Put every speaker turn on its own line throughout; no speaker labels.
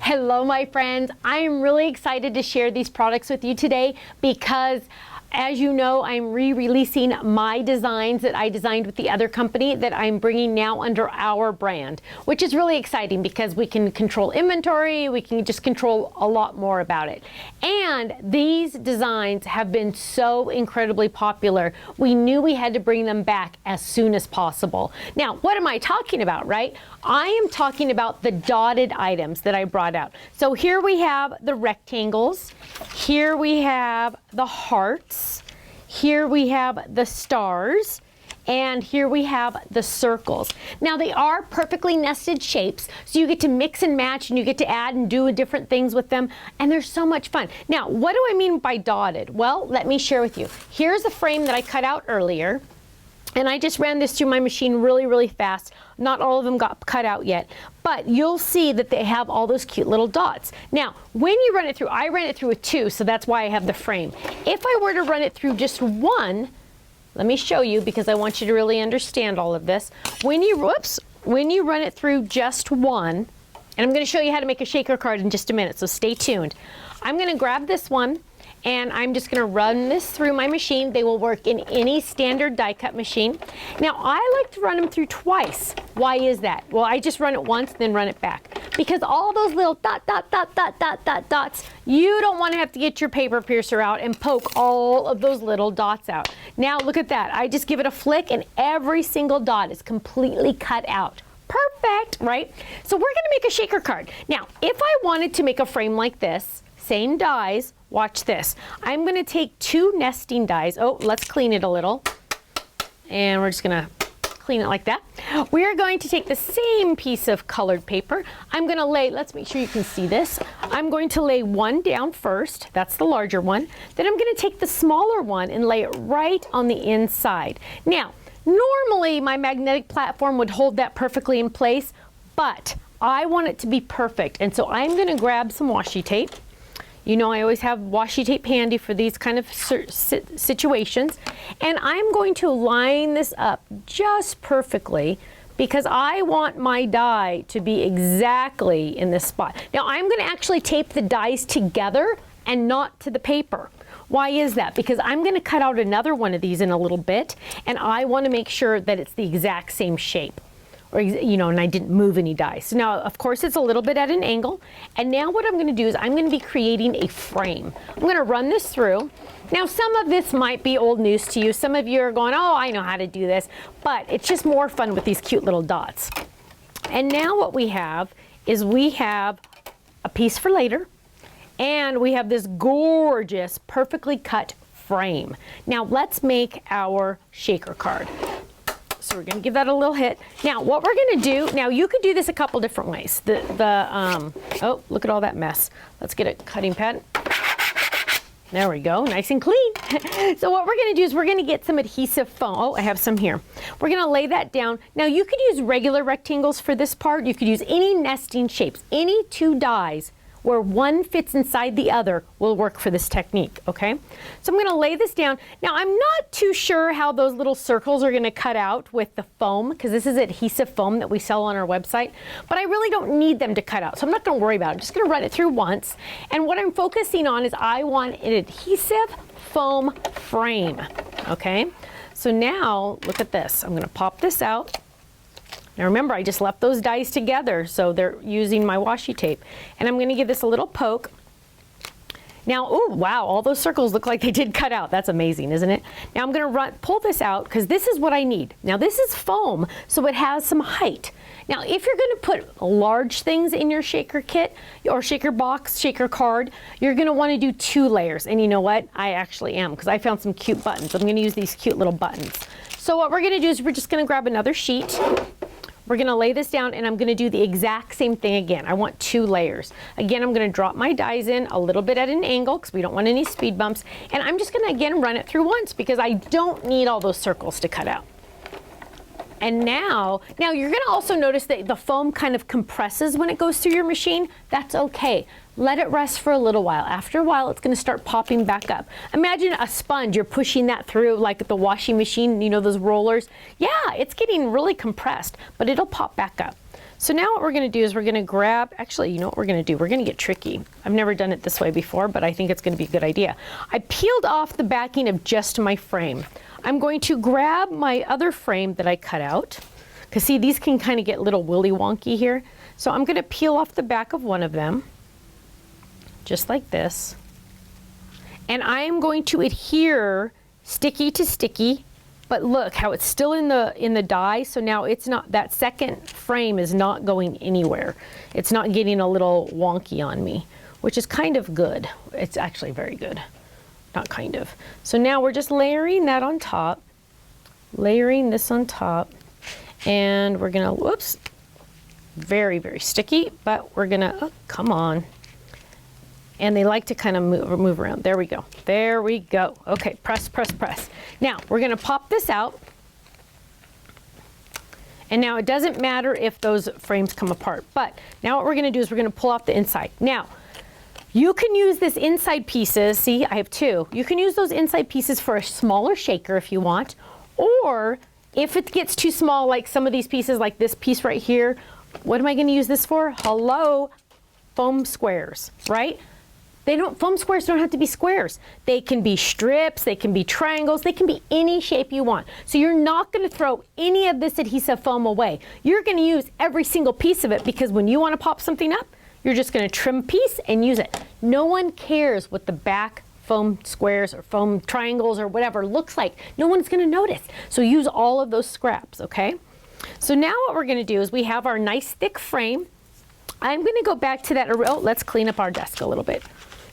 Hello, my friends. I am really excited to share these products with you today because, as you know, I'm re-releasing my designs that I designed with the other company that I'm bringing now under our brand, which is really exciting because we can control inventory, we can just control a lot more about it. And these designs have been so incredibly popular, we knew we had to bring them back as soon as possible. Now, what am I talking about, right? I am talking about the dotted items that I brought out. So here we have the rectangles, here we have the hearts, here we have the stars, and here we have the circles. Now they are perfectly nested shapes, so you get to mix and match and you get to add and do different things with them, and they're so much fun. Now, what do I mean by dotted? Well, let me share with you. Here's a frame that I cut out earlier, and I just ran this through my machine really fast. Not all of them got cut out yet, but you'll see that they have all those cute little dots. Now, when you run it through, I ran it through with 2, so that's why I have the frame. If I were to run it through just 1, let me show you because I want you to really understand all of this. When you run it through just 1, and I'm going to show you how to make a shaker card in just a minute, so stay tuned. I'm going to grab this one, and I'm just going to run this through my machine. They will work in any standard die cut machine. Now, I like to run them through twice. Why is that? Well, I just run it once, then run it back. Because all those little dots, you don't want to have to get your paper piercer out and poke all of those little dots out. Now, look at that. I just give it a flick, and every single dot is completely cut out. Perfect, right? So we're going to make a shaker card. Now, if I wanted to make a frame like this, same dies, watch this. I'm going to take 2 nesting dies. Oh, let's clean it a little. And we're just going to clean it like that. We are going to take the same piece of colored paper. I'm going to lay, let's make sure you can see this. I'm going to lay one down first. That's the larger one. Then I'm going to take the smaller one and lay it right on the inside. Now, normally my magnetic platform would hold that perfectly in place, but I want it to be perfect. And so I'm going to grab some washi tape. You know, I always have washi tape handy for these kind of situations. And I'm going to line this up just perfectly because I want my die to be exactly in this spot. Now, I'm going to actually tape the dies together and not to the paper. Why is that? Because I'm going to cut out another one of these in a little bit, and I want to make sure that it's the exact same shape. Or, you know, and I didn't move any dies. So now, of course, it's a little bit at an angle. And now what I'm going to do is I'm going to be creating a frame. I'm going to run this through. Now, some of this might be old news to you. Some of you are going, oh, I know how to do this. But it's just more fun with these cute little dots. And now what we have is we have a piece for later. And we have this gorgeous, perfectly cut frame. Now, let's make our shaker card. So we're going to give that a little hit. Now, what we're going to do, now you could do this a couple different ways. Oh, look at all that mess. Let's get a cutting pad. There we go, nice and clean. So what we're going to do is we're going to get some adhesive foam. Oh, I have some here. We're going to lay that down. Now, you could use regular rectangles for this part. You could use any nesting shapes. Any 2 dies where one fits inside the other will work for this technique, okay? So I'm gonna lay this down. Now, I'm not too sure how those little circles are gonna cut out with the foam, because this is adhesive foam that we sell on our website, but I really don't need them to cut out, so I'm not gonna worry about it. I'm just gonna run it through once, and what I'm focusing on is I want an adhesive foam frame, okay? So now, look at this. I'm gonna pop this out. Now remember, I just left those dies together, so they're using my washi tape. And I'm going to give this a little poke. Now, oh wow, all those circles look like they did cut out. That's amazing, isn't it? Now I'm going to pull this out because this is what I need. Now this is foam, so it has some height. Now if you're going to put large things in your shaker kit or shaker box, shaker card, you're going to want to do 2 layers. And you know what? I actually am, because I found some cute buttons. I'm going to use these cute little buttons. So what we're going to do is we're just going to grab another sheet. We're going to lay this down, and I'm going to do the exact same thing again. I want 2 layers. Again, I'm going to drop my dies in a little bit at an angle because we don't want any speed bumps. And I'm just going to, again, run it through once because I don't need all those circles to cut out. And now you're gonna also notice that the foam kind of compresses when it goes through your machine. That's okay. Let it rest for a little while. After a while, it's gonna start popping back up. Imagine a sponge, you're pushing that through like the washing machine, you know, those rollers. Yeah, it's getting really compressed, but it'll pop back up. So now what we're gonna do is we're gonna grab, actually, you know what we're gonna do? We're gonna get tricky. I've never done it this way before, but I think it's gonna be a good idea. I peeled off the backing of just my frame. I'm going to grab my other frame that I cut out, because see, these can kind of get a little willy wonky here. So I'm gonna peel off the back of one of them, just like this. And I am going to adhere sticky to sticky, but look how it's still in the die, so now it's not, that second frame is not going anywhere. It's not getting a little wonky on me, which is kind of good. It's actually very good, not kind of. So now we're just layering that on top, layering this on top, and we're gonna, whoops, very, very sticky, but we're gonna, oh, come on. And they like to kind of move around. There we go. There we go. Okay, press, press, press. Now, we're gonna pop this out. And now it doesn't matter if those frames come apart, but now what we're gonna do is we're gonna pull off the inside. Now, you can use this inside pieces, see, I have two. You can use those inside pieces for a smaller shaker if you want, or if it gets too small, like some of these pieces, like this piece right here, what am I gonna use this for? Hello, foam squares, right? Foam squares don't have to be squares. They can be strips, they can be triangles, they can be any shape you want. So you're not gonna throw any of this adhesive foam away. You're gonna use every single piece of it, because when you wanna pop something up, you're just gonna trim a piece and use it. No one cares what the back foam squares or foam triangles or whatever looks like. No one's gonna notice. So use all of those scraps, okay? So now what we're gonna do is we have our nice thick frame. I'm gonna go back to that, oh, let's clean up our desk a little bit.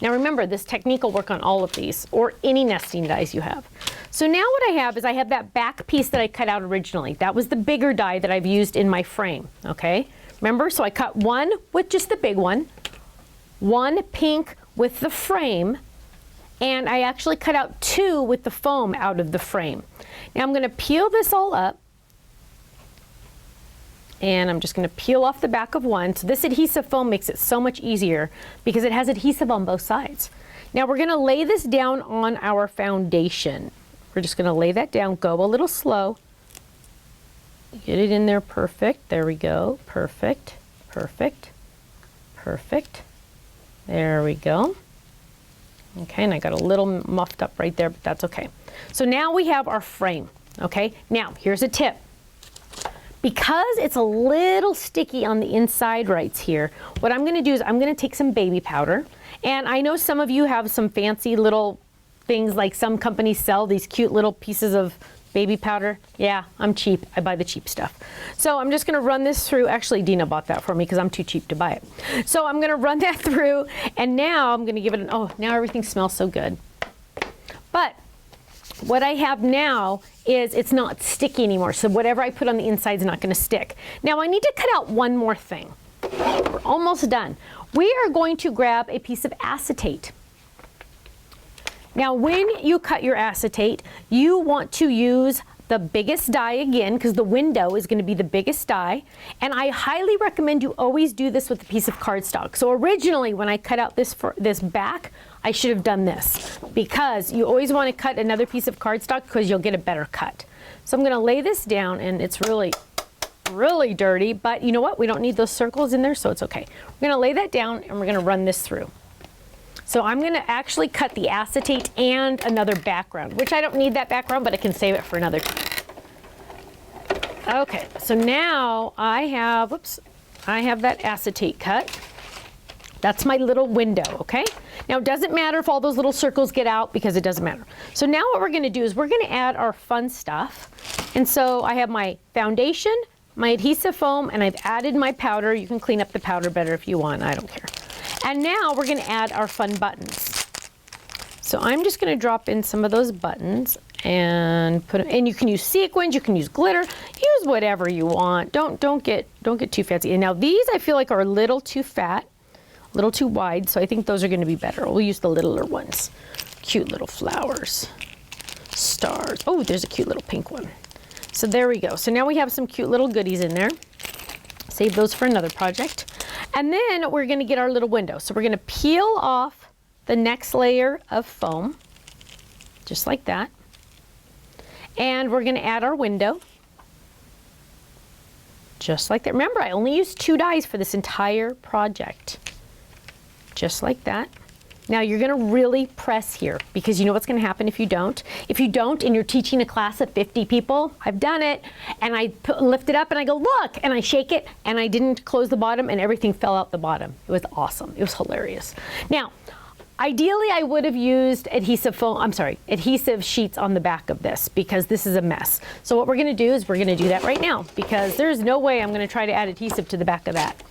Now remember, this technique will work on all of these or any nesting dies you have. So now what I have is I have that back piece that I cut out originally. That was the bigger die that I've used in my frame, okay? Remember, so I cut one with just the big one pink with the frame, and I actually cut out two with the foam out of the frame. Now I'm gonna peel this all up, and I'm just gonna peel off the back of one. So this adhesive foam makes it so much easier because it has adhesive on both sides. Now we're gonna lay this down on our foundation. We're just gonna lay that down, go a little slow. Get it in there perfect, there we go, perfect, perfect, perfect. There we go. Okay, and I got a little muffed up right there, but that's okay. So now we have our frame, okay? Now, here's a tip. Because it's a little sticky on the inside right here, what I'm gonna do is I'm gonna take some baby powder. And I know some of you have some fancy little things, like some companies sell these cute little pieces of baby powder. Yeah, I'm cheap, I buy the cheap stuff. So I'm just gonna run this through, actually Dina bought that for me because I'm too cheap to buy it. So I'm gonna run that through, and now I'm gonna give it an, oh, now everything smells so good. But what I have now is it's not sticky anymore, so whatever I put on the inside is not gonna stick. Now I need to cut out one more thing. We're almost done. We are going to grab a piece of acetate. Now when you cut your acetate, you want to use the biggest die again, because the window is gonna be the biggest die, and I highly recommend you always do this with a piece of cardstock. So originally when I cut out this back, I should have done this, because you always want to cut another piece of cardstock because you'll get a better cut. So I'm going to lay this down, and it's really, really dirty, but you know what? We don't need those circles in there, so it's okay. We're going to lay that down, and we're going to run this through. So I'm going to actually cut the acetate and another background, which I don't need that background, but I can save it for another time. Okay, so now I have that acetate cut. That's my little window, okay? Now it doesn't matter if all those little circles get out, because it doesn't matter. So now what we're gonna do is we're gonna add our fun stuff. And so I have my foundation, my adhesive foam, and I've added my powder. You can clean up the powder better if you want, I don't care. And now we're gonna add our fun buttons. So I'm just gonna drop in some of those buttons and put them, and you can use sequins, you can use glitter, use whatever you want. Don't get too fancy. And now these I feel like are a little too fat, a little too wide, so I think those are gonna be better. We'll use the littler ones. Cute little flowers, stars. Oh, there's a cute little pink one. So there we go. So now we have some cute little goodies in there. Save those for another project. And then we're going to get our little window. So we're going to peel off the next layer of foam, just like that. And we're going to add our window, just like that. Remember, I only used 2 dies for this entire project, just like that. Now you're going to really press here, because you know what's going to happen if you don't. If you don't and you're teaching a class of 50 people, I've done it, and I lift it up and I go, look, and I shake it, and I didn't close the bottom and everything fell out the bottom. It was awesome. It was hilarious. Now, ideally I would have used adhesive sheets on the back of this, because this is a mess. So what we're going to do is we're going to do that right now, because there's no way I'm going to try to add adhesive to the back of that.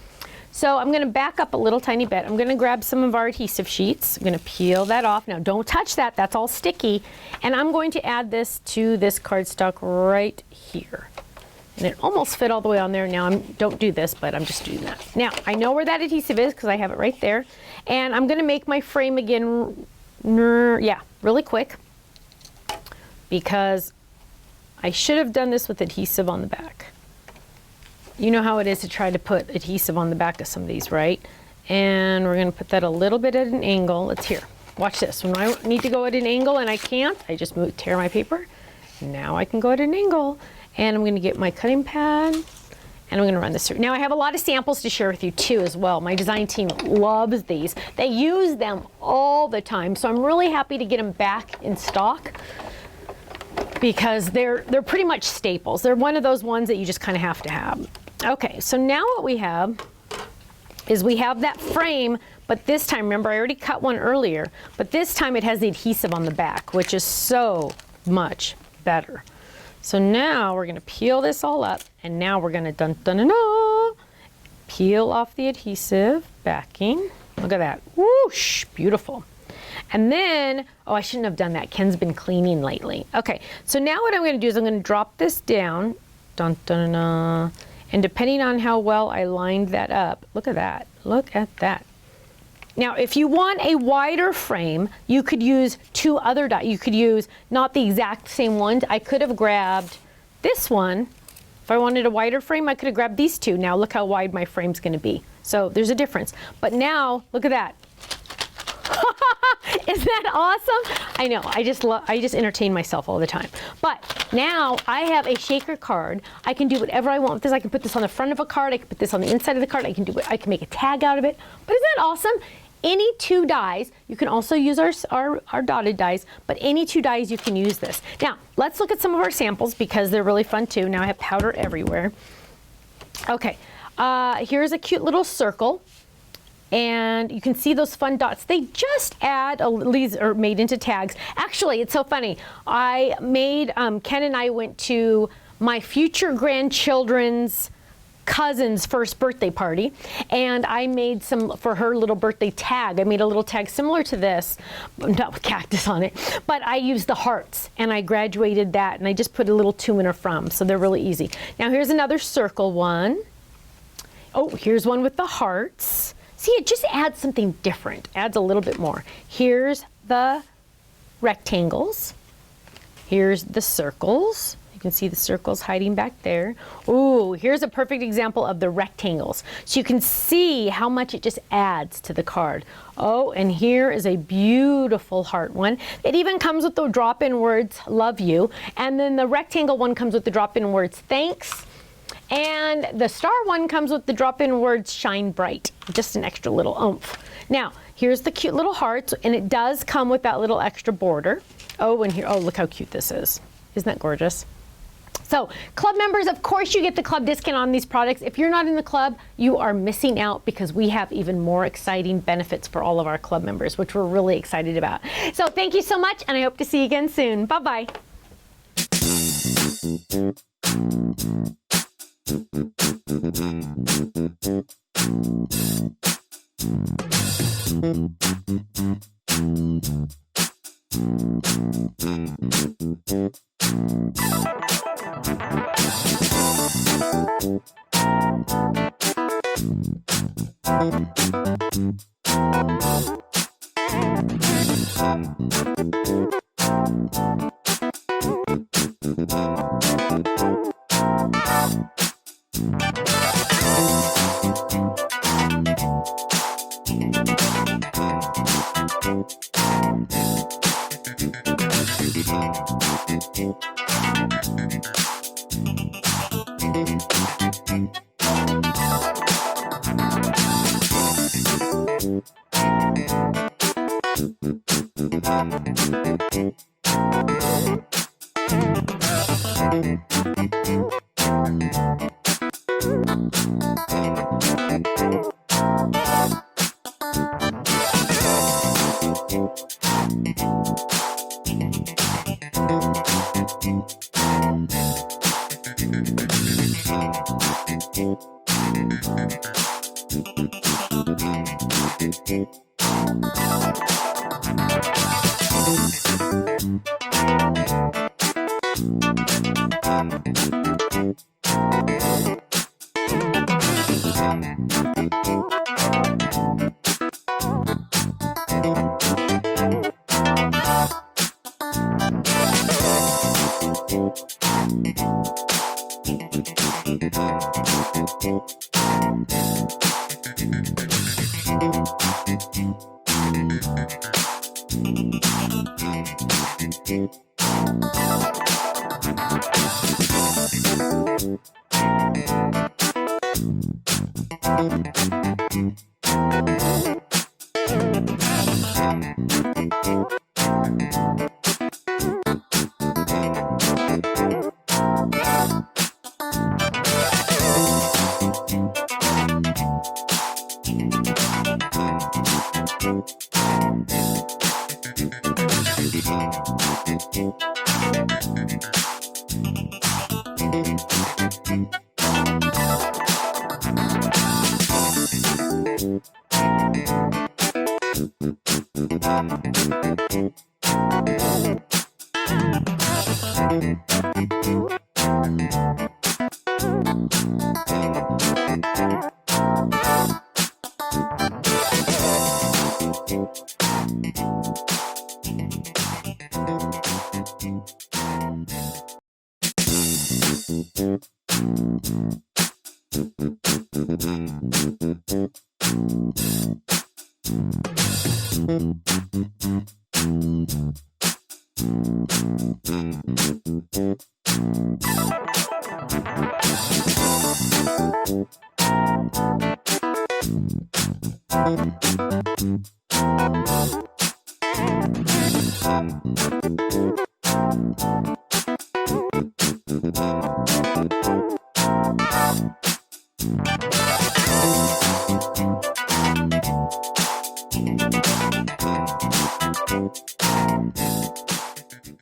So I'm going to back up a little tiny bit. I'm going to grab some of our adhesive sheets. I'm going to peel that off. Now don't touch that, that's all sticky. And I'm going to add this to this cardstock right here. And it almost fit all the way on there. Now don't do this, but I'm just doing that. Now I know where that adhesive is because I have it right there. And I'm going to make my frame again, really quick, because I should have done this with adhesive on the back. You know how it is to try to put adhesive on the back of some of these, right? And we're going to put that a little bit at an angle. Let's here. Watch this. When I need to go at an angle and I can't, I just tear my paper. Now I can go at an angle. And I'm going to get my cutting pad, and I'm going to run this through. Now I have a lot of samples to share with you too as well. My design team loves these. They use them all the time. So I'm really happy to get them back in stock, because they're pretty much staples. They're one of those ones that you just kind of have to have. Okay, so now what we have is we have that frame, but this time, remember I already cut one earlier, but this time it has the adhesive on the back, which is so much better. So now we're going to peel this all up, and now we're going to peel off the adhesive backing. Look at that. Whoosh, beautiful. And then, oh, I shouldn't have done that. Ken's been cleaning lately. Okay, so now what I'm going to do is I'm going to drop this down. And depending on how well I lined that up, look at that. Look at that. Now, if you want a wider frame, you could use 2 other dies. You could use not the exact same ones. I could have grabbed this one. If I wanted a wider frame, I could have grabbed these 2. Now look how wide my frame's going to be. So there's a difference. But now, look at that. Isn't that awesome? I know, I just entertain myself all the time. But now I have a shaker card. I can do whatever I want with this. I can put this on the front of a card. I can put this on the inside of the card. I can make a tag out of it. But isn't that awesome? Any 2 dies, you can also use our dotted dies, but any 2 dies you can use this. Now, let's look at some of our samples, because they're really fun too. Now I have powder everywhere. Okay, here's a cute little circle. And you can see those fun dots. They just add, these are made into tags. Actually, it's so funny. I made, Ken and I went to my future grandchildren's cousin's first birthday party, and I made some for her little birthday tag. I made a little tag similar to this, not with cactus on it, but I used the hearts, and I graduated that, and I just put a little to and a from, so they're really easy. Now here's another circle one. Oh, here's one with the hearts. See, it just adds something different, adds a little bit more. Here's the rectangles. Here's the circles. You can see the circles hiding back there. Ooh, here's a perfect example of the rectangles. So you can see how much it just adds to the card. Oh, and here is a beautiful heart one. It even comes with the drop-in words, love you. And then the rectangle one comes with the drop-in words, thanks. And the star one comes with the drop-in words, shine bright. Just an extra little oomph. Now, here's the cute little hearts, and it does come with that little extra border. Oh, and here, oh, look how cute this is. Isn't that gorgeous? So, club members, of course you get the club discount on these products. If you're not in the club, you are missing out, because we have even more exciting benefits for all of our club members, which we're really excited about. So thank you so much, and I hope to see you again soon. Bye-bye.